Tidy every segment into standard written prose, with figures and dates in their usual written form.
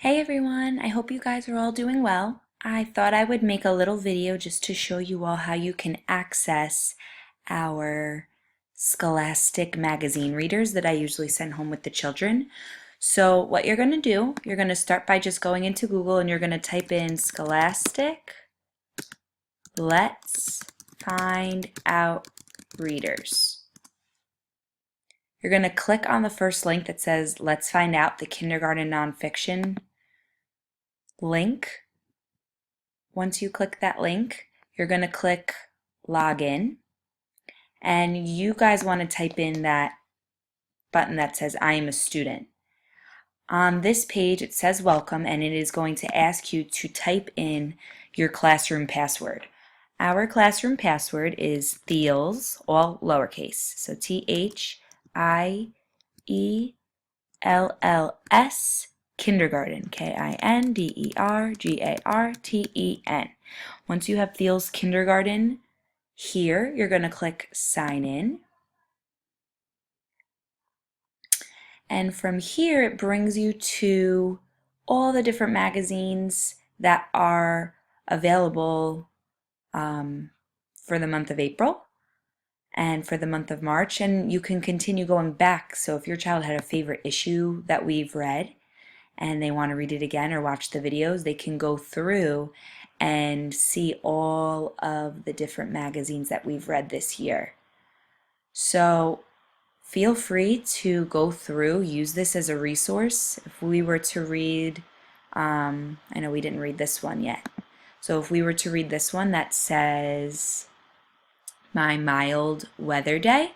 Hey everyone, I hope you guys are all doing well. I thought I would make a little video just to show you all how you can access our Scholastic magazine readers that I usually send home with the children. So what you're going to do, you're going to start by just going into Google and you're going to type in Scholastic Let's Find Out Readers. You're going to click on the first link that says Let's Find Out the Kindergarten Nonfiction link. Once you click that link, you're going to click Login, and you guys want to type in that button that says I am a student. On this page it says welcome, and it is going to ask you to type in your classroom password. Our classroom password is Thiels, all lowercase, so THIELLS Kindergarten, KINDERGARTEN. Once you have Thiels Kindergarten here, you're going to click Sign In. And from here, it brings you to all the different magazines that are available for the month of April and for the month of March. And you can continue going back. So if your child had a favorite issue that we've read, and they want to read it again or watch the videos, they can go through and see all of the different magazines that we've read this year. So feel free to go through, use this as a resource. If we were to read, I know we didn't read this one yet. So if we were to read this one that says My Mild Weather Day,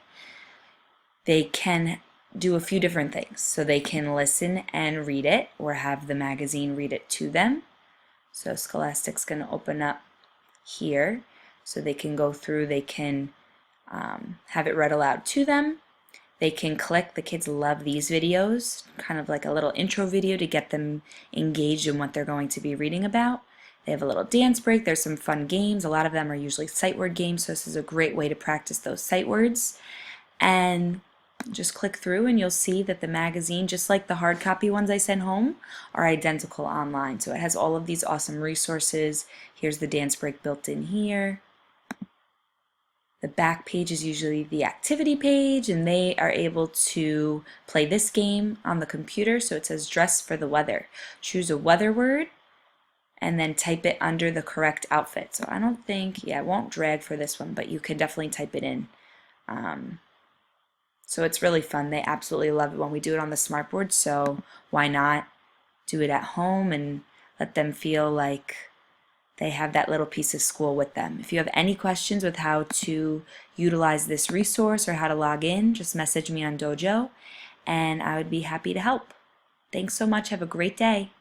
they can do a few different things. So they can listen and read it or have the magazine read it to them. So Scholastic's going to open up here so they can go through, they can have it read aloud to them. They can click, the kids love these videos, kind of like a little intro video to get them engaged in what they're going to be reading about. They have a little dance break, there's some fun games. A lot of them are usually sight word games, so this is a great way to practice those sight words. And just click through and you'll see that the magazine, just like the hard copy ones I send home, are identical online. So it has all of these awesome resources. Here's the dance break built in here. The back page is usually the activity page, and they are able to play this game on the computer. So it says dress for the weather. Choose a weather word and then type it under the correct outfit. So I don't think, yeah, it won't drag for this one, but you can definitely type it in. So it's really fun. They absolutely love it when we do it on the smartboard, so why not do it at home and let them feel like they have that little piece of school with them. If you have any questions with how to utilize this resource or how to log in, just message me on Dojo and I would be happy to help. Thanks so much. Have a great day.